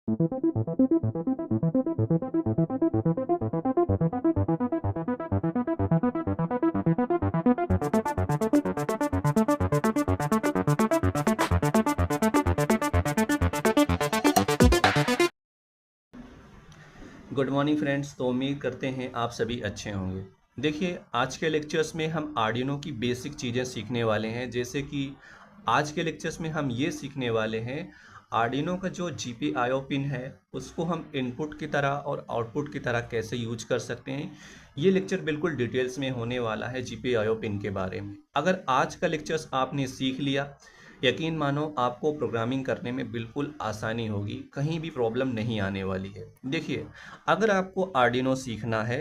Good morning friends. तो उम्मीद करते हैं आप सभी अच्छे होंगे। देखिए, आज के लेक्चर्स में हम आर्डिनो की बेसिक चीज़ें सीखने वाले हैं। जैसे कि आज के लेक्चर्स में हम ये सीखने वाले हैं, आर्डिनो का जो GPIO पिन है उसको हम इनपुट की तरह और आउटपुट की तरह कैसे यूज कर सकते हैं। ये लेक्चर बिल्कुल डिटेल्स में होने वाला है GPIO पिन के बारे में। अगर आज का लेक्चर्स आपने सीख लिया, यकीन मानो आपको प्रोग्रामिंग करने में बिल्कुल आसानी होगी, कहीं भी प्रॉब्लम नहीं आने वाली है। देखिए, अगर आपको आर्डिनो सीखना है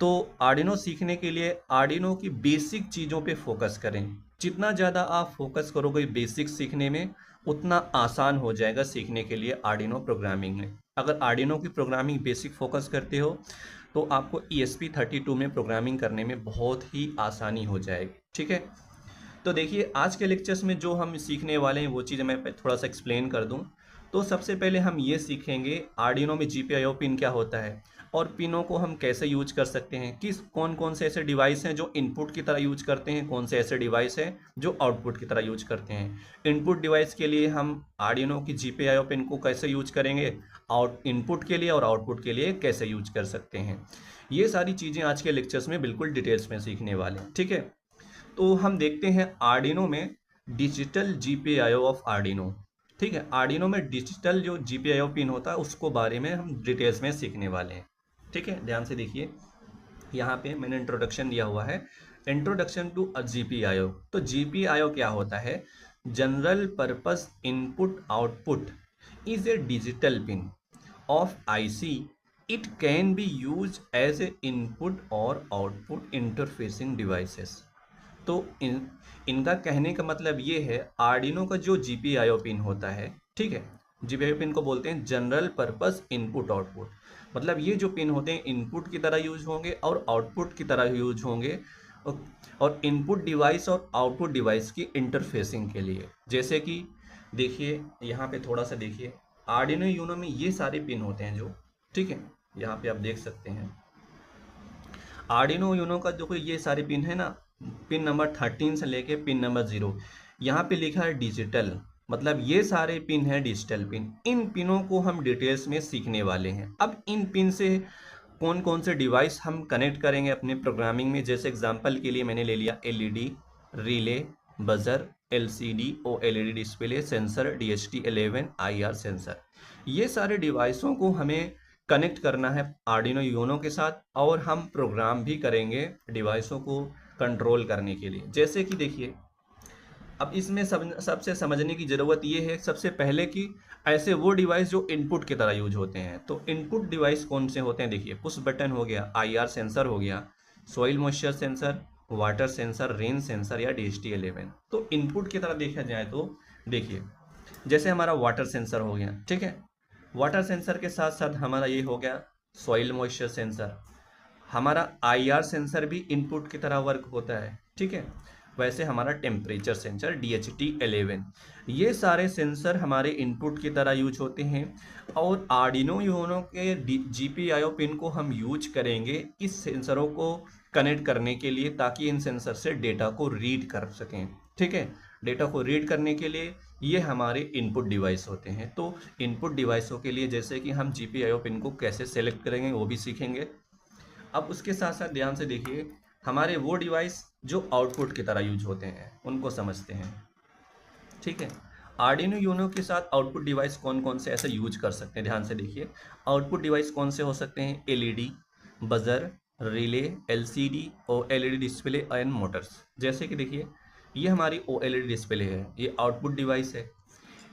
तो आर्डिनो सीखने के लिए आर्डिनो की बेसिक चीज़ों पे फोकस करें। जितना ज़्यादा आप फोकस करोगे बेसिक सीखने में, उतना आसान हो जाएगा सीखने के लिए आर्डिनो प्रोग्रामिंग में। अगर आर्डिनो की प्रोग्रामिंग बेसिक फोकस करते हो तो आपको ESP32 में प्रोग्रामिंग करने में बहुत ही आसानी हो जाएगी। ठीक है, तो देखिए, आज के लेक्चर्स में जो हम सीखने वाले हैं वो चीज़ मैं थोड़ा सा एक्सप्लेन कर दूं। तो सबसे पहले हम ये सीखेंगे आर्डिनो में GPIO पिन क्या होता है और पिनों को हम कैसे यूज कर सकते हैं, किस कौन कौन से ऐसे डिवाइस हैं जो इनपुट की तरह यूज करते हैं, कौन से ऐसे डिवाइस हैं जो आउटपुट की तरह यूज करते हैं। इनपुट डिवाइस के लिए हम आर्डिनो की GPIO पिन को कैसे यूज करेंगे, इनपुट के लिए और आउटपुट के लिए कैसे यूज कर सकते हैं। ये सारी चीज़ें आज के लेक्चर्स में बिल्कुल डिटेल्स में सीखने वाले हैं। ठीक है, तो हम देखते हैं आर्डिनो में डिजिटल GPIO ऑफ आर्डिनो। ठीक है, आर्डिनो में डिजिटल जो GPIO पिन होता है उसको बारे में हम डिटेल्स में सीखने वाले हैं। ठीक है, ध्यान से देखिए, यहाँ पे मैंने इंट्रोडक्शन दिया हुआ है, इंट्रोडक्शन टू GPIO। तो GPIO क्या होता है? General purpose input output is a digital pin of IC। It can be use as a input और आउटपुट इंटरफेसिंग डिवाइसेस। तो इनका कहने का मतलब ये है, आर्डिनो का जो GPIO पिन होता है, ठीक है, GPIO पिन को बोलते हैं जनरल पर्पस इनपुट आउटपुट। मतलब ये जो पिन होते हैं इनपुट की तरह यूज होंगे और आउटपुट की तरह यूज होंगे, और इनपुट डिवाइस और आउटपुट डिवाइस की इंटरफेसिंग के लिए। जैसे कि देखिए, यहाँ पे थोड़ा सा देखिए, आर्डिनो यूनो में ये सारे पिन होते हैं जो, ठीक है, यहाँ पे आप देख सकते हैं आर्डिनो यूनो का जो कोई ये सारे पिन है ना, पिन नंबर 13 से लेके पिन नंबर 0, यहाँ पे लिखा है डिजिटल, मतलब ये सारे पिन है डिजिटल पिन। इन पिनों को हम डिटेल्स में सीखने वाले हैं। अब इन पिन से कौन कौन से डिवाइस हम कनेक्ट करेंगे अपने प्रोग्रामिंग में, जैसे एग्जांपल के लिए मैंने ले लिया LED, relay, buzzer, LCD, OLED display, sensor, DHT11, IR sensor. ये सारे डिवाइसों को हमें कनेक्ट करना है आर्डिनो यूनो के साथ, और हम प्रोग्राम भी करेंगे डिवाइसों को कंट्रोल करने के लिए। जैसे कि देखिए, अब इसमें सबसे समझने की ज़रूरत ये है सबसे पहले कि ऐसे वो डिवाइस जो इनपुट की तरह यूज होते हैं। तो इनपुट डिवाइस कौन से होते हैं? देखिए, पुश बटन हो गया, IR सेंसर हो गया, soil moisture sensor, water sensor, rain sensor या DHT11। तो इनपुट की तरह देखा जाए तो देखिए, जैसे हमारा वाटर सेंसर हो गया, ठीक है, वाटर सेंसर के साथ साथ हमारा ये हो गया सॉइल मॉइस्चर सेंसर। हमारा IR सेंसर भी इनपुट की तरह वर्क होता है, ठीक है। वैसे हमारा टेम्परेचर सेंसर DHT11, ये सारे सेंसर हमारे इनपुट की तरह यूज होते हैं, और आर्डिनो यूनो के GPIO पिन को हम यूज करेंगे इस सेंसरों को कनेक्ट करने के लिए, ताकि इन सेंसर से डेटा को रीड कर सकें। ठीक है, डेटा को रीड करने के लिए ये हमारे इनपुट डिवाइस होते हैं। तो इनपुट डिवाइसों के लिए जैसे कि हम GPIO पिन को कैसे सेलेक्ट करेंगे वो भी सीखेंगे। अब उसके साथ साथ ध्यान से देखिए, हमारे वो डिवाइस जो आउटपुट की तरह यूज होते हैं उनको समझते हैं। ठीक है, आर्डिनो यूनो के साथ आउटपुट डिवाइस कौन कौन से ऐसे यूज कर सकते हैं, ध्यान से देखिए। आउटपुट डिवाइस कौन से हो सकते हैं? LED, buzzer, relay, LCD, OLED display and Motors. जैसे कि देखिए, ये हमारी OLED डिस्प्ले है, ये आउटपुट डिवाइस है।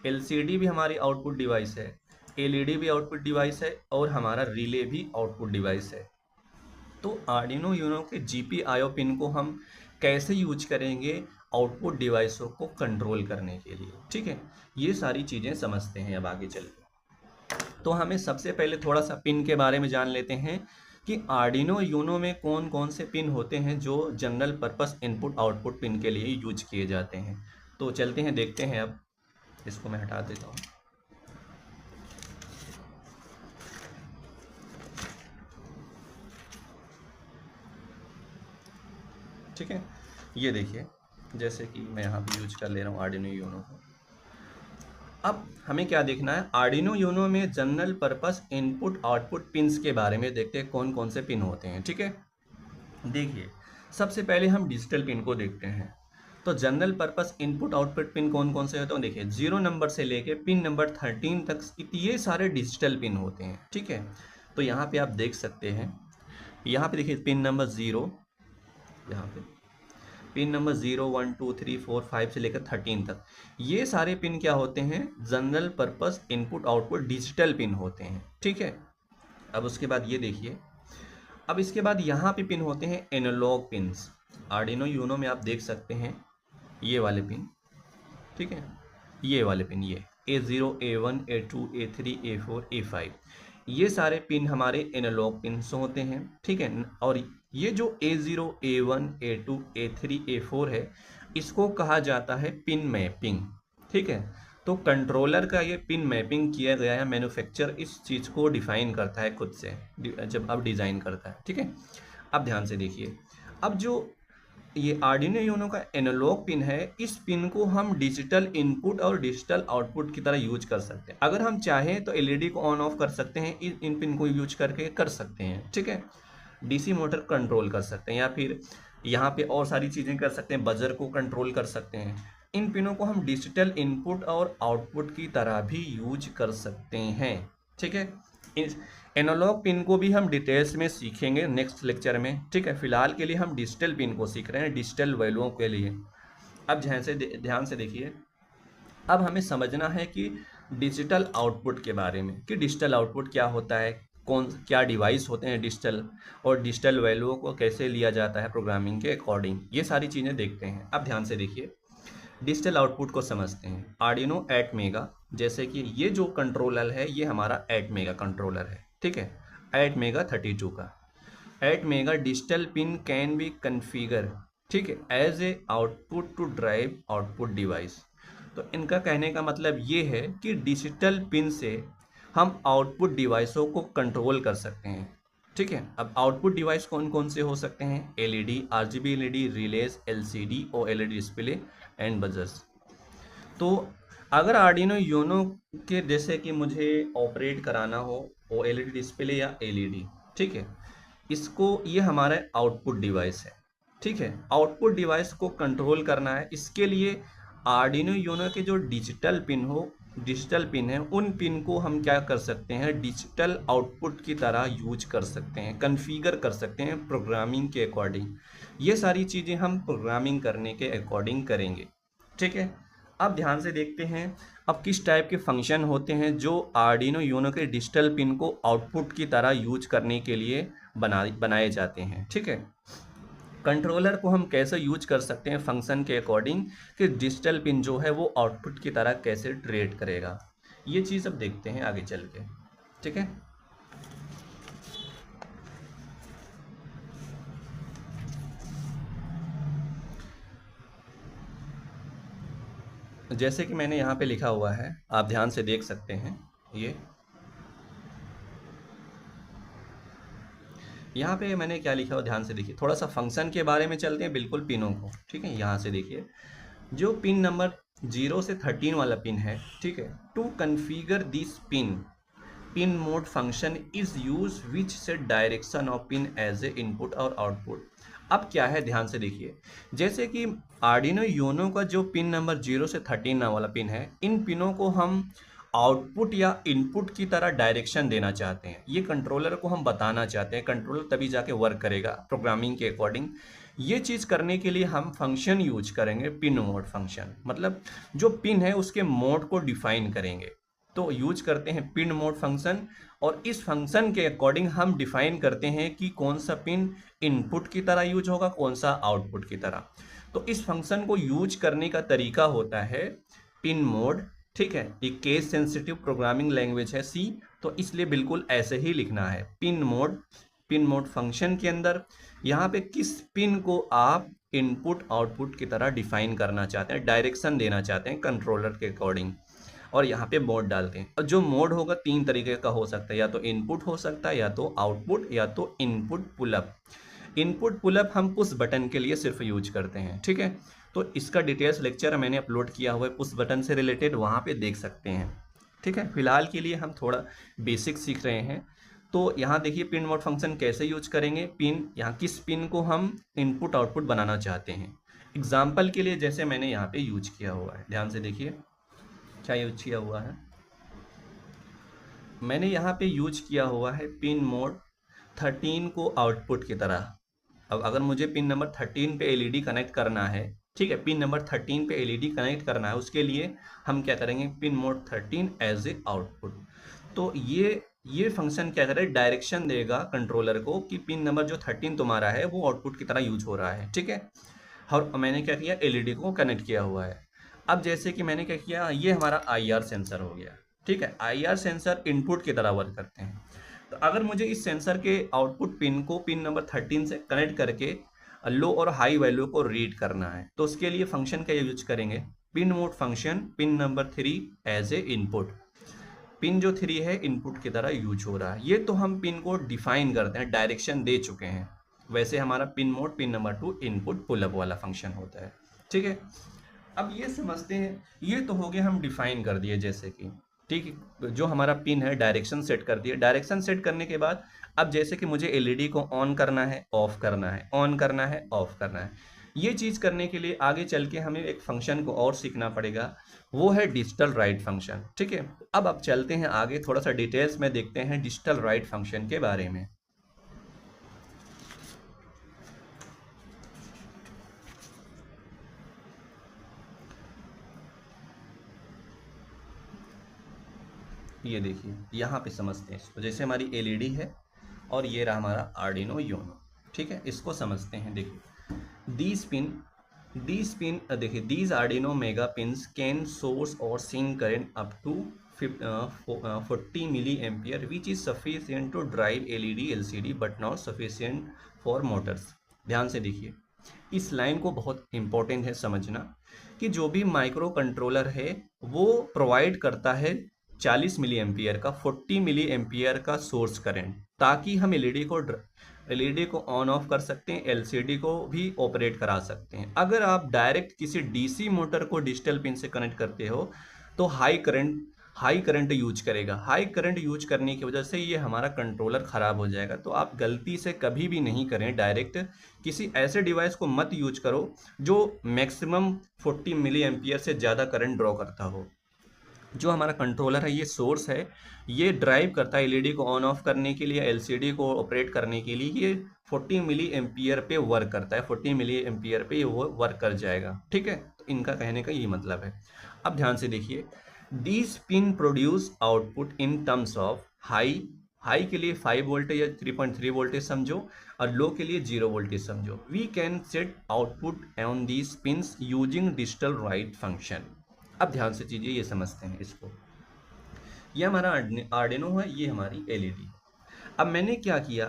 LCD भी हमारी आउटपुट डिवाइस है, LED भी आउटपुट डिवाइस है, और हमारा रिले भी आउटपुट डिवाइस है। तो आर्डिनो यूनो के GPIO पिन को हम कैसे यूज करेंगे आउटपुट डिवाइसों को कंट्रोल करने के लिए, ठीक है, ये सारी चीज़ें समझते हैं अब आगे चल के। तो हमें सबसे पहले थोड़ा सा पिन के बारे में जान लेते हैं कि आर्डिनो यूनो में कौन कौन से पिन होते हैं जो general purpose input output pin के लिए यूज किए जाते हैं। तो चलते हैं, देखते हैं। अब इसको मैं हटा देता हूँ। ठीक है, ये देखिए जैसे कि मैं यहाँ पे यूज कर ले रहा हूँ आर्डिनो यूनो को। अब हमें क्या देखना है, आर्डिनो यूनो में general purpose input output pins के बारे में देखते हैं कौन कौन से पिन होते हैं। ठीक है, देखिए सबसे पहले हम डिजिटल पिन को देखते हैं। तो general purpose input output pin कौन कौन से होते हैं, देखिए 0 नंबर से लेके पिन नंबर 13 तक ये सारे डिजिटल पिन होते हैं। ठीक है, तो यहाँ पे आप देख सकते हैं, यहाँ पे देखिए पिन नंबर 0, यहाँ पे पिन नंबर 0 1 2 3 4 5 से लेकर 13 तक, ये सारे पिन क्या होते हैं, general purpose input output digital pin होते हैं। ठीक है, अब उसके बाद ये देखिए, अब इसके बाद यहाँ पे पिन होते हैं एनालॉग पिन्स। आर्डिनो यूनो में आप देख सकते हैं ये वाले पिन, ठीक है, ये वाले पिन, ये A0 A1 A2 A3 A4 A5, ये सारे पिन हमारे एनालॉग पिन्स होते हैं। ठीक है, और ये जो A0 A1 A2 A3 A4 है, इसको कहा जाता है पिन मैपिंग। ठीक है, तो कंट्रोलर का ये पिन मैपिंग किया गया है, मैन्युफैक्चर इस चीज़ को डिफाइन करता है खुद से जब अब डिज़ाइन करता है। ठीक है, अब ध्यान से देखिए, अब जो ये आर्डिनो यूनो का एनालॉग पिन है, इस पिन को हम डिजिटल इनपुट और डिजिटल आउटपुट की तरह यूज कर सकते हैं। अगर हम चाहें तो एलईडी को ऑन ऑफ कर सकते हैं, इन पिन को यूज करके कर सकते हैं। ठीक है, डीसी मोटर कंट्रोल कर सकते हैं, या फिर यहाँ पे और सारी चीज़ें कर सकते हैं, बजर को कंट्रोल कर सकते हैं। इन पिनों को हम डिजिटल इनपुट और आउटपुट की तरह भी यूज कर सकते हैं। ठीक है, एनालॉग पिन को भी हम डिटेल्स में सीखेंगे नेक्स्ट लेक्चर में। ठीक है, फिलहाल के लिए हम डिजिटल पिन को सीख रहे हैं, डिजिटल वैल्यूओं के लिए। अब ध्यान से देखिए, अब हमें समझना है कि डिजिटल आउटपुट के बारे में, कि डिजिटल आउटपुट क्या होता है, क्या डिवाइस होते हैं डिजिटल, और डिजिटल वैल्यूओं को कैसे लिया जाता है प्रोग्रामिंग के अकॉर्डिंग, ये सारी चीज़ें देखते हैं। अब ध्यान से देखिए, डिजिटल आउटपुट को समझते हैं। आर्डिनो ATmega, जैसे कि ये जो कंट्रोलर है, ये हमारा ATmega कंट्रोलर है। ठीक है, ATmega 32 का। ATmega digital pin can be configure, ठीक है, as a output to drive output device. तो इनका कहने का मतलब ये है कि डिजिटल पिन से हम आउटपुट डिवाइसों को कंट्रोल कर सकते हैं। ठीक है, अब आउटपुट डिवाइस कौन कौन से हो सकते हैं, LED, RGB LED, release, LCD, OLED display and buzzers. तो अगर आर्डिनो यूनो के जैसे कि मुझे ऑपरेट कराना हो OLED डिस्प्ले या LED, ठीक है, इसको, ये हमारा आउटपुट डिवाइस है। ठीक है, आउटपुट डिवाइस को कंट्रोल करना है, इसके लिए आर्डिनो यूनो के जो डिजिटल पिन है, उन पिन को हम क्या कर सकते हैं, डिजिटल आउटपुट की तरह यूज कर सकते हैं, कन्फिगर कर सकते हैं प्रोग्रामिंग के अकॉर्डिंग। ये सारी चीज़ें हम प्रोग्रामिंग करने के अकॉर्डिंग करेंगे। ठीक है, अब ध्यान से देखते हैं अब किस टाइप के फंक्शन होते हैं जो आर्डिनो यूनो के डिजिटल पिन को आउटपुट की तरह यूज करने के लिए बनाए जाते हैं। ठीक है, कंट्रोलर को हम कैसे यूज कर सकते हैं फंक्शन के अकॉर्डिंग, कि डिजिटल पिन जो है वो आउटपुट की तरह कैसे ट्रीट करेगा, ये चीज़ अब देखते हैं आगे चल के। ठीक है, जैसे कि मैंने यहाँ पे लिखा हुआ है, आप ध्यान से देख सकते हैं, ये यहाँ पे मैंने क्या लिखा हुआ, ध्यान से देखिए, थोड़ा सा फंक्शन के बारे में चलते हैं बिल्कुल पिनों को। ठीक है, यहाँ से देखिए, जो पिन नंबर 0 से 13 वाला पिन है, ठीक है, to configure this pin mode function is use which set direction of pin as a input और आउटपुट। अब क्या है, ध्यान से देखिए, जैसे कि आर्डिनो यूनो का जो पिन नंबर 0 से 13 वाला पिन है, इन पिनों को हम आउटपुट या इनपुट की तरह डायरेक्शन देना चाहते हैं, ये कंट्रोलर को हम बताना चाहते हैं, कंट्रोलर तभी जाके वर्क करेगा प्रोग्रामिंग के अकॉर्डिंग। ये चीज़ करने के लिए हम फंक्शन यूज करेंगे, पिन मोड फंक्शन, मतलब जो पिन है उसके मोड को डिफाइन करेंगे, तो यूज करते हैं पिन मोड फंक्शन। और इस फंक्शन के अकॉर्डिंग हम डिफाइन करते हैं कि कौन सा पिन इनपुट की तरह यूज होगा, कौन सा आउटपुट की तरह। तो इस फंक्शन को यूज करने का तरीका होता है पिन मोड। ठीक है, ये केस सेंसिटिव प्रोग्रामिंग लैंग्वेज है C, तो इसलिए बिल्कुल ऐसे ही लिखना है, पिन मोड फंक्शन के अंदर यहाँ पे किस पिन को आप इनपुट आउटपुट की तरह डिफाइन करना चाहते हैं, डायरेक्शन देना चाहते हैं कंट्रोलर के अकॉर्डिंग, और यहाँ पे मोड डालते हैं। और जो मोड होगा 3 तरीके का हो सकता है, या तो इनपुट हो सकता है, या तो आउटपुट, या तो इनपुट पुलअप। इनपुट पुलअप हम पुश बटन के लिए सिर्फ यूज करते हैं, ठीक है। तो इसका डिटेल्स लेक्चर मैंने अपलोड किया हुआ है पुश बटन से रिलेटेड, वहाँ पे देख सकते हैं, ठीक है। फिलहाल के लिए हम थोड़ा बेसिक सीख रहे हैं। तो यहाँ देखिए पिन मोड फंक्शन कैसे यूज करेंगे, पिन यहाँ किस पिन को हम इनपुट आउटपुट बनाना चाहते हैं। एग्जाम्पल के लिए जैसे मैंने यहाँ पे यूज किया हुआ है, ध्यान से देखिए क्या यूज किया हुआ है। मैंने यहाँ पे यूज किया हुआ है पिन मोड 13 को आउटपुट की तरह। अब अगर मुझे पिन नंबर 13 पे एलईडी कनेक्ट करना है, ठीक है, पिन नंबर 13 पे एलईडी कनेक्ट करना है, उसके लिए हम क्या करेंगे, pin mode 13 as a output. तो ये फंक्शन क्या करे, डायरेक्शन देगा कंट्रोलर को कि पिन नंबर जो 13 तुम्हारा है वो आउटपुट की तरह यूज हो रहा है, ठीक है। और मैंने क्या किया, एलईडी को कनेक्ट किया हुआ है। अब जैसे कि मैंने क्या किया, ये हमारा आईआर सेंसर हो गया, ठीक है। आईआर सेंसर इनपुट की तरह वर्क करते हैं। तो अगर मुझे इस सेंसर के आउटपुट पिन को पिन नंबर 13 से कनेक्ट करके लो और हाई वैल्यू को रीड करना है, तो उसके लिए फंक्शन का यूज करेंगे, pin mode function pin number 3 as a input. Pin जो 3 है इनपुट की तरह यूज हो रहा है। ये तो हम पिन को डिफाइन करते हैं, डायरेक्शन दे चुके हैं। वैसे हमारा pin mode pin number 2 input pullup वाला फंक्शन होता है, ठीक है। अब ये समझते हैं, ये तो हो गया हम डिफाइन कर दिए जैसे कि, ठीक है, जो हमारा पिन है डायरेक्शन सेट कर दिए। डायरेक्शन सेट करने के बाद अब जैसे कि मुझे एलईडी को ऑन करना है, ऑफ करना है, ऑन करना है, ऑफ करना है। ये चीज़ करने के लिए आगे चल के हमें एक फंक्शन को और सीखना पड़ेगा, वो है डिजिटल राइट फंक्शन, ठीक है। अब चलते हैं आगे, थोड़ा सा डिटेल्स में देखते हैं डिजिटल राइट फंक्शन के बारे में। ये देखिए यहाँ पे समझते हैं इसको, जैसे हमारी एलईडी है और ये रहा हमारा आर्डिनो यूनो, ठीक है। इसको समझते हैं, देखिए दीज पिन देखिए these Arduino Mega pins can source और sink current up to 40 milli ampere which is sufficient to drive LED LCD but not sufficient for motors. ध्यान से देखिए, इस लाइन को बहुत इंपॉर्टेंट है समझना कि जो भी माइक्रो कंट्रोलर है वो प्रोवाइड करता है 40 मिली एम्पियर का 40 मिली एम्पियर का सोर्स करंट, ताकि हम एलईडी को ऑन ऑफ कर सकते हैं, एलसीडी को भी ऑपरेट करा सकते हैं। अगर आप डायरेक्ट किसी डीसी मोटर को डिजिटल पिन से कनेक्ट करते हो तो हाई करंट यूज करेगा। हाई करंट यूज करने की वजह से ये हमारा कंट्रोलर ख़राब हो जाएगा। तो आप गलती से कभी भी नहीं करें, डायरेक्ट किसी ऐसे डिवाइस को मत यूज करो जो मैक्सिमम 40 मिली एम्पियर से ज़्यादा करंट ड्रॉ करता हो। जो हमारा कंट्रोलर है ये सोर्स है, ये ड्राइव करता है एलईडी को ऑन ऑफ करने के लिए, एलसीडी को ऑपरेट करने के लिए, ये 40 मिली एम्पियर पे वर्क करता है, 40 मिली एम्पियर पे वो वर्क कर जाएगा, ठीक है। तो इनका कहने का ये मतलब है। अब ध्यान से देखिए, these pin produce output in terms of high के लिए 5 वोल्टेज या 3.3 वोल्टेज समझो, और लो के लिए 0 वोल्टेज समझो। We can set output on these pins using digital write function. अब ध्यान से चीज़ें ये समझते हैं इसको, ये हमारा आर्डिनो है, ये हमारी एलईडी। अब मैंने क्या किया,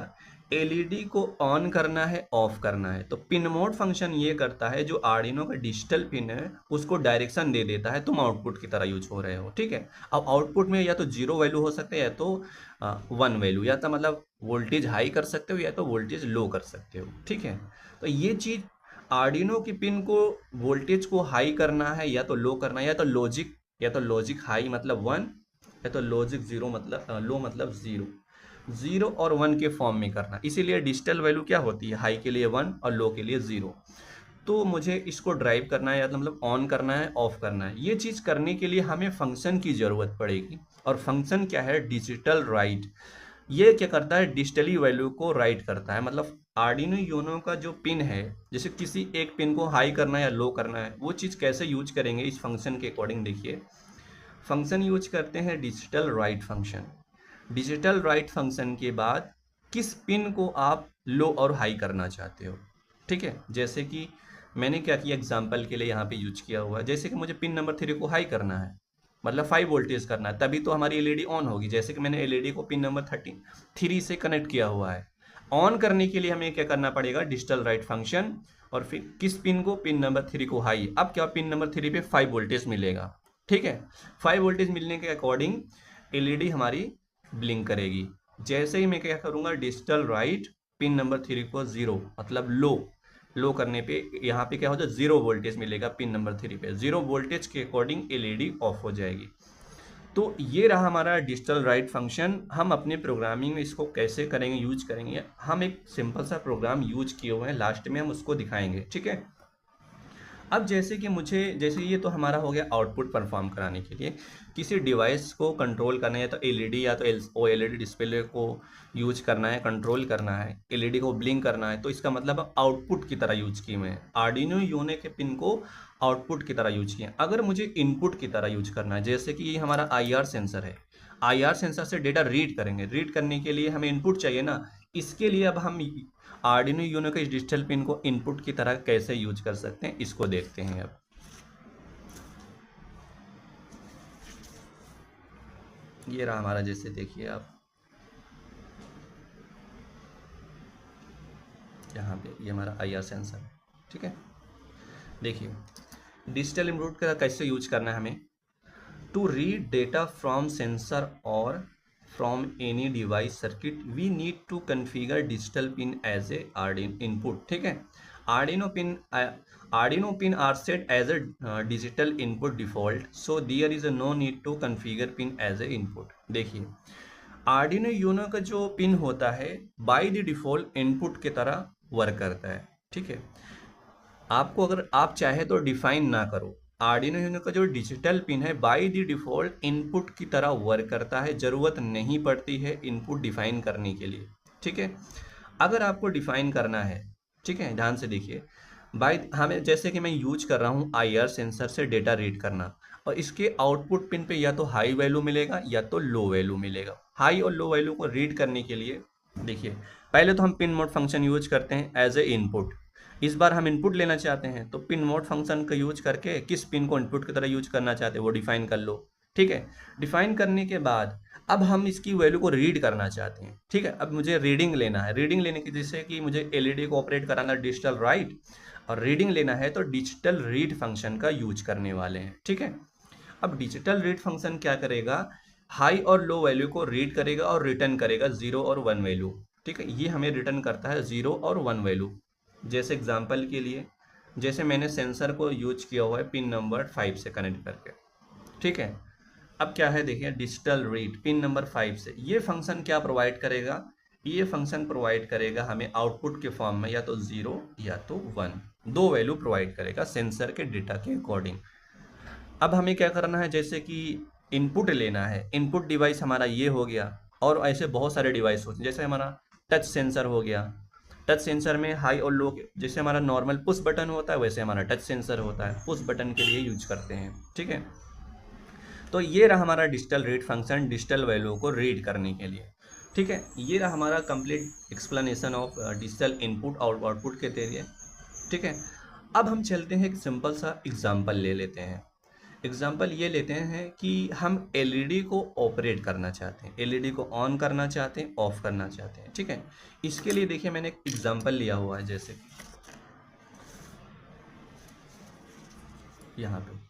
एलईडी को ऑन करना है, ऑफ करना है, तो पिन मोड फंक्शन ये करता है, जो आर्डिनो का डिजिटल पिन है उसको डायरेक्शन दे देता है, तुम आउटपुट की तरह यूज हो रहे हो, ठीक है। अब आउटपुट में या तो 0 वैल्यू हो सकते हैं या तो 1 वैल्यू, या तो मतलब वोल्टेज हाई कर सकते हो या तो वोल्टेज लो कर सकते हो, ठीक है। तो ये चीज़ आर्डिनो की पिन को वोल्टेज को हाई करना है या तो लो करना है, या तो लॉजिक हाई मतलब 1, या तो लॉजिक 0 मतलब लो मतलब 0 और 1 के फॉर्म में करना। इसीलिए डिजिटल वैल्यू क्या होती है, हाई के लिए 1 और लो के लिए 0। तो मुझे इसको ड्राइव करना है, या तो मतलब ऑन करना है, ऑफ करना है। ये चीज़ करने के लिए हमें फंक्शन की ज़रूरत पड़ेगी, और फंक्शन क्या है, डिजिटल राइट। ये क्या करता है, डिजिटली वैल्यू को राइट करता है। मतलब आर्डिनो यूनो का जो पिन है, जैसे किसी एक पिन को हाई करना है या लो करना है, वो चीज़ कैसे यूज करेंगे इस फंक्शन के अकॉर्डिंग। देखिए फंक्शन यूज करते हैं digital write function. Digital write function के बाद किस पिन को आप लो और हाई करना चाहते हो, ठीक है। जैसे कि मैंने क्या किया, एग्जाम्पल के लिए यहाँ पे यूज किया हुआ है, जैसे कि मुझे पिन नंबर 3 को हाई करना है, मतलब 5 वोल्टेज करना है, तभी तो हमारी एलईडी ऑन होगी। जैसे कि मैंने एलईडी को पिन नंबर 3 से कनेक्ट किया हुआ है। ऑन करने के लिए हमें क्या करना पड़ेगा, डिजिटल राइट फंक्शन, और फिर किस पिन को, पिन नंबर 3 को हाई। अब क्या, पिन नंबर 3 पे 5 वोल्टेज मिलेगा, ठीक है। 5 वोल्टेज मिलने के अकॉर्डिंग एलईडी हमारी ब्लिंक करेगी। जैसे ही मैं क्या करूँगा, डिजिटल राइट पिन नंबर 3 को 0 मतलब लो करने पे यहाँ पे क्या हो जाए 0 वोल्टेज मिलेगा पिन नंबर 3 पे। 0 वोल्टेज के अकॉर्डिंग एलईडी ऑफ हो जाएगी। तो ये रहा हमारा डिजिटल राइट फंक्शन। हम अपने प्रोग्रामिंग में इसको कैसे करेंगे, यूज करेंगे, हम एक सिंपल सा प्रोग्राम यूज किए हुए हैं, लास्ट में हम उसको दिखाएंगे, ठीक है। अब जैसे कि जैसे ये तो हमारा हो गया आउटपुट परफॉर्म कराने के लिए। किसी डिवाइस को कंट्रोल करना है तो एलईडी या तो ओएलईडी डिस्प्ले को यूज करना है, कंट्रोल करना है, एलईडी को ब्लिंक करना है, तो इसका मतलब आउटपुट की तरह यूज किए हुए हैं। आर्डिनो यूनो के पिन को आउटपुट की तरह यूज किए। अगर मुझे इनपुट की तरह यूज करना है, जैसे कि ये हमारा आईआर सेंसर है, आईआर सेंसर से डेटा रीड करेंगे, रीड करने के लिए हमें इनपुट चाहिए ना। इसके लिए अब हम आर्डिनो यूनो के इस डिजिटल पिन को इनपुट की तरह कैसे यूज कर सकते हैं, इसको देखते हैं। अब ये रहा हमारा, जैसे देखिए आप यहाँ पे ये हमारा आईआर सेंसर है, ठीक है। देखिए डिजिटल इनपुट का कैसे यूज करना है हमें। To read data from sensor और from any device circuit we need to configure digital pin as a Arduino input, ठीक है। Arduino pin are set as a digital input default, so there is a no need to configure pin as a input। देखिए Arduino Uno का जो pin होता है by the default input की तरह work करता है, ठीक है। आपको अगर आप चाहे तो डिफाइन ना करो, आर्डिनो यूनो का जो डिजिटल पिन है बाय द डिफॉल्ट इनपुट की तरह वर्क करता है, ज़रूरत नहीं पड़ती है इनपुट डिफाइन करने के लिए, ठीक है। अगर आपको डिफाइन करना है, ठीक है, ध्यान से देखिए, हमें जैसे कि मैं यूज कर रहा हूँ आईआर सेंसर से डेटा रीड करना, और इसके आउटपुट पिन पे या तो हाई वैल्यू मिलेगा या तो लो वैल्यू मिलेगा। हाई और लो वैल्यू को रीड करने के लिए देखिए पहले तो हम पिन मोड फंक्शन यूज करते हैं एज ए इनपुट। इस बार हम इनपुट लेना चाहते हैं तो पिन मोड फंक्शन का यूज करके किस पिन को इनपुट की तरह यूज करना चाहते हैं वो डिफाइन कर लो, ठीक है। डिफाइन करने के बाद अब हम इसकी वैल्यू को रीड करना चाहते हैं, ठीक है। अब मुझे रीडिंग लेना है, रीडिंग लेने की जैसे कि मुझे एलईडी को ऑपरेट कराना डिजिटल राइट और रीडिंग लेना है तो डिजिटल रीड फंक्शन का यूज करने वाले हैं, ठीक है। अब डिजिटल रीड फंक्शन क्या करेगा, हाई और लो वैल्यू को रीड करेगा और रिटर्न करेगा 0 और 1 वैल्यू, ठीक है। ये हमें रिटर्न करता है 0 और 1 वैल्यू। जैसे एग्जांपल के लिए, जैसे मैंने सेंसर को यूज किया हुआ है पिन नंबर 5 से कनेक्ट करके, ठीक है। अब क्या है देखिए डिजिटल रीड पिन नंबर 5 से, ये फंक्शन क्या प्रोवाइड करेगा, ये फंक्शन प्रोवाइड करेगा हमें आउटपुट के फॉर्म में या तो 0 या तो 1, दो वैल्यू प्रोवाइड करेगा सेंसर के डेटा के अकॉर्डिंग। अब हमें क्या करना है, जैसे कि इनपुट लेना है, इनपुट डिवाइस हमारा ये हो गया, और ऐसे बहुत सारे डिवाइस होते हैं, जैसे हमारा टच सेंसर हो गया। टच सेंसर में हाई और लो, जैसे हमारा नॉर्मल पुश बटन होता है वैसे हमारा टच सेंसर होता है, पुश बटन के लिए यूज करते हैं, ठीक है। तो ये रहा हमारा digital read function digital value को रीड करने के लिए, ठीक है। ये रहा हमारा complete explanation of digital input और आउटपुट के जरिए, ठीक है। अब हम चलते हैं एक सिंपल सा एग्जाम्पल ले लेते हैं। एग्जाम्पल ये लेते हैं कि हम एलईडी को ऑपरेट करना चाहते हैं, एलईडी को ऑन करना चाहते हैं, ऑफ करना चाहते हैं, ठीक है। इसके लिए देखिए मैंने एक एग्जाम्पल लिया हुआ है, जैसे यहाँ पे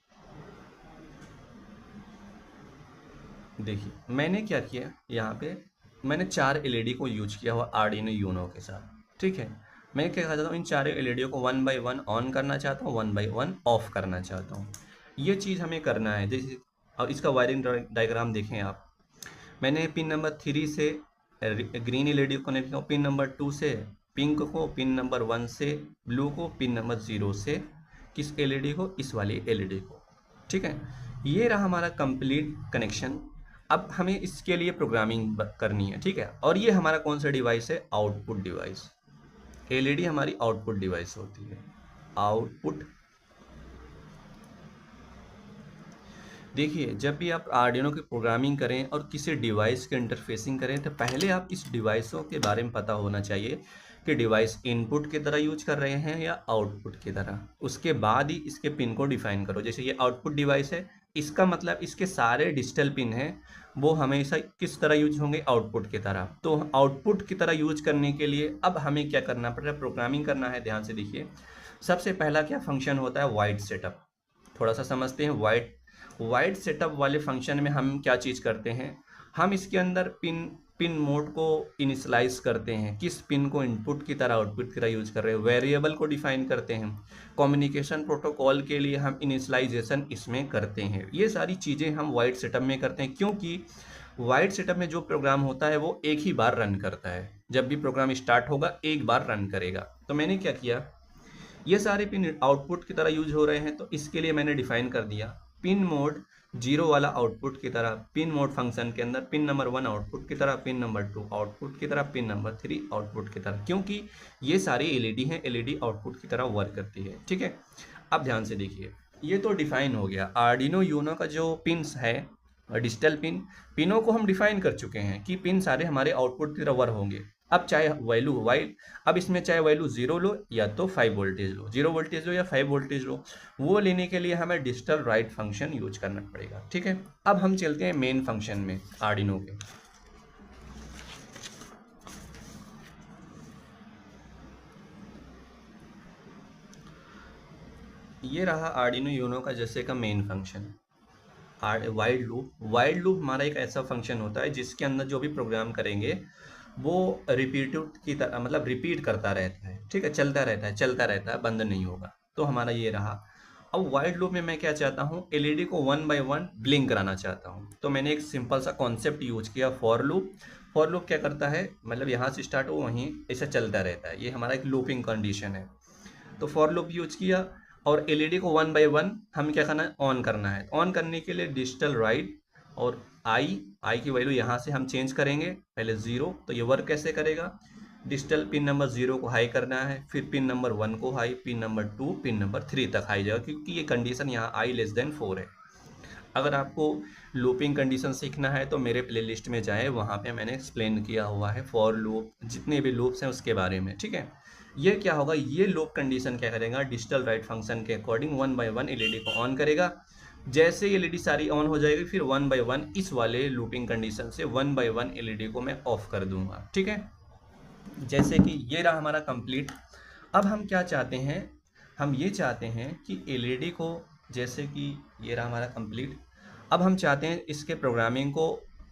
देखिए मैंने क्या किया, यहाँ पे मैंने 4 एलईडी को यूज किया हुआ आर्डिनो यूनो के साथ, ठीक है। मैं क्या चाहता हूँ, इन 4 एलईडी को 1 बाय 1 ऑन करना चाहता हूँ, 1 बाय 1 ऑफ करना चाहता हूँ। ये चीज़ हमें करना है। जैसे अब इसका वायरिंग डायग्राम देखें आप, मैंने पिन नंबर 3 से ग्रीन एलईडी को कनेक्ट किया, पिन नंबर 2 से पिंक को, पिन नंबर 1 से ब्लू को, पिन नंबर 0 से किस एलईडी को, इस वाली एलईडी को, ठीक है। ये रहा हमारा कंप्लीट कनेक्शन। अब हमें इसके लिए प्रोग्रामिंग करनी है, ठीक है। और ये हमारा कौन सा डिवाइस है, आउटपुट डिवाइस। एलईडी हमारी आउटपुट डिवाइस होती है, आउटपुट। देखिए जब भी आप आर्डिनो की प्रोग्रामिंग करें और किसी डिवाइस के इंटरफेसिंग करें तो पहले आप इस डिवाइसों के बारे में पता होना चाहिए कि डिवाइस इनपुट की तरह यूज कर रहे हैं या आउटपुट की तरह। उसके बाद ही इसके पिन को डिफाइन करो। जैसे ये आउटपुट डिवाइस है, इसका मतलब इसके सारे डिजिटल पिन हैं वो हमेशा किस तरह यूज होंगे, आउटपुट की तरह। तो आउटपुट की तरह यूज करने के लिए अब हमें क्या करना पड़ रहा है, प्रोग्रामिंग करना है। ध्यान से देखिए सबसे पहला क्या फंक्शन होता है, वाइड सेटअप। थोड़ा सा समझते हैं। वाइड सेटअप वाले फंक्शन में हम क्या चीज़ करते हैं, हम इसके अंदर पिन पिन मोड को इनिशलाइज करते हैं, किस पिन को इनपुट की तरह आउटपुट की तरह यूज कर रहे हैं, वेरिएबल को डिफाइन करते हैं, कम्युनिकेशन प्रोटोकॉल के लिए हम इनिशलाइजेशन इसमें करते हैं। ये सारी चीज़ें हम वाइड सेटअप में करते हैं, क्योंकि वाइड सेटअप में जो प्रोग्राम होता है वो एक ही बार रन करता है। जब भी प्रोग्राम स्टार्ट होगा एक बार रन करेगा। तो मैंने क्या किया, ये सारे पिन आउटपुट की तरह यूज हो रहे हैं, तो इसके लिए मैंने डिफाइन कर दिया पिन मोड 0 वाला आउटपुट की तरह, पिन मोड फंक्शन के अंदर पिन नंबर 1 आउटपुट की तरह, पिन नंबर 2 आउटपुट की तरह, पिन नंबर 3 आउटपुट की तरह, क्योंकि ये सारी एलईडी हैं, एलईडी आउटपुट की तरह वर्क करती है। ठीक है, अब ध्यान से देखिए, ये तो डिफाइन हो गया। आर्डिनो यूनो का जो पिन्स है डिजिटल पिनों को हम डिफाइन कर चुके हैं कि पिन सारे हमारे आउटपुट की तरह वर्क होंगे। अब चाहे वैल्यू अब इसमें चाहे वैल्यू 0 लो या तो 5 वोल्टेज लो, 0 वोल्टेज लो या 5 वोल्टेज लो, वो लेने के लिए हमें डिजिटल राइट फंक्शन यूज करना पड़ेगा। ठीक है, अब हम चलते हैं मेन फंक्शन में आर्डिनो के। ये रहा आर्डिनो यूनो का जैसे का मेन फंक्शन वाइड लूप हमारा एक ऐसा फंक्शन होता है जिसके अंदर जो भी प्रोग्राम करेंगे वो रिपीटिव की तरह, मतलब रिपीट करता रहता है। ठीक है, चलता रहता है, बंद नहीं होगा। तो हमारा ये रहा। अब वाइड लूप में मैं क्या चाहता हूँ, एलईडी को 1 बाय 1 ब्लिंक कराना चाहता हूँ। तो मैंने एक सिंपल सा कॉन्सेप्ट यूज किया, फॉर लूप क्या करता है, मतलब यहाँ से स्टार्ट हो वहीं ऐसा चलता रहता है, ये हमारा एक लूपिंग कंडीशन है। तो फॉर लूप यूज किया और एलईडी को 1 बाय 1 हम क्या करना है, ऑन करना है। ऑन करने के लिए डिजिटल राइट और आई की वैल्यू यहाँ से हम चेंज करेंगे, पहले 0। तो ये वर्क कैसे करेगा, डिजिटल पिन नंबर 0 को हाई करना है, फिर पिन नंबर 1 को high, pin number 2, pin number 3 तक हाई जाएगा, क्योंकि ये कंडीशन यहाँ i लेस देन 4 है। अगर आपको लूपिंग कंडीशन सीखना है तो मेरे प्लेलिस्ट में जाएं, वहाँ पे मैंने एक्सप्लेन किया हुआ है फॉर लूप, जितने भी लूप्स हैं उसके बारे में। ठीक है, ये क्या होगा, ये लूप कंडीशन क्या करेगा, डिजिटल राइट फंक्शन के अकॉर्डिंग 1 बाय 1 एलईडी को ऑन करेगा। जैसे ये एलईडी सारी ऑन हो जाएगी, फिर 1 बाय 1 इस वाले लूपिंग कंडीशन से 1 बाय 1 एलईडी को मैं ऑफ कर दूंगा। ठीक है, जैसे कि ये रहा हमारा कंप्लीट। अब हम क्या चाहते हैं, हम ये चाहते हैं कि एलईडी को, जैसे कि ये रहा हमारा कंप्लीट, अब हम चाहते हैं इसके प्रोग्रामिंग को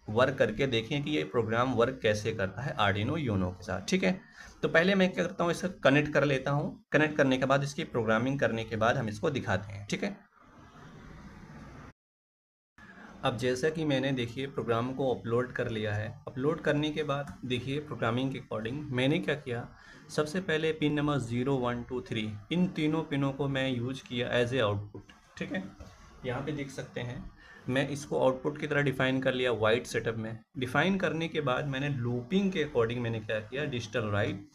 वर्क करके देखें कि ये प्रोग्राम वर्क कैसे करता है आर्डिनो यूनो के साथ। ठीक है, तो पहले मैं क्या करता हूँ, इसको कनेक्ट कर लेता हूँ। कनेक्ट करने के बाद इसकी प्रोग्रामिंग करने के बाद हम इसको दिखाते हैं। ठीक है, अब जैसा कि मैंने देखिए प्रोग्राम को अपलोड कर लिया है। अपलोड करने के बाद देखिए प्रोग्रामिंग के अकॉर्डिंग मैंने क्या किया, सबसे पहले पिन नंबर 0, 1, 2, 3 इन तीनों पिनों को मैं यूज किया एज ए आउटपुट। ठीक है, यहाँ पे देख सकते हैं मैं इसको आउटपुट की तरह डिफाइन कर लिया वाइड सेटअप में। डिफाइन करने के बाद मैंने लूपिंग के अकॉर्डिंग मैंने क्या किया, डिजिटल राइट,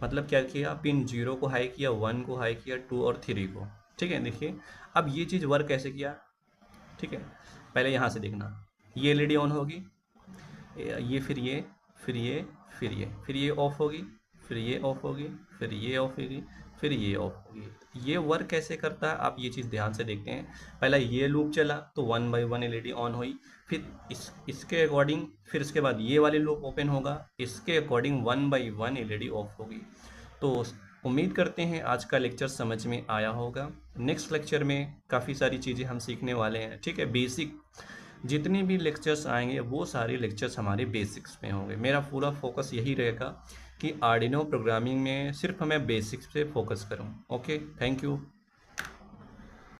मतलब क्या किया, पिन 0 को हाई किया, 1 को हाई किया, 2 और 3 को। ठीक है, देखिए अब ये चीज़ वर्क कैसे किया। ठीक है, पहले यहाँ से देखना, ये एलईडी ऑन होगी, ये फिर ये फिर ये फिर ये फिर ये ऑफ होगी, फिर ये ऑफ होगी, फिर ये ऑफ होगी, फिर ये ऑफ होगी। ये वर्क कैसे करता है आप ये चीज़ ध्यान से देखते हैं। पहला ये लूप चला तो 1 बाय 1 एलईडी ऑन हुई, फिर इसके अकॉर्डिंग, फिर इसके बाद ये वाली लूप ओपन होगा, इसके अकॉर्डिंग 1 बाय 1 एलईडी ऑफ होगी। तो उम्मीद करते हैं आज का लेक्चर समझ में आया होगा। नेक्स्ट लेक्चर में काफ़ी सारी चीज़ें हम सीखने वाले हैं। ठीक है, बेसिक जितने भी लेक्चर्स आएंगे वो सारे लेक्चर्स हमारे बेसिक्स में होंगे। मेरा पूरा फोकस यही रहेगा कि आर्डिनो प्रोग्रामिंग में सिर्फ मैं बेसिक्स पे फोकस करूं। Okay, thank you.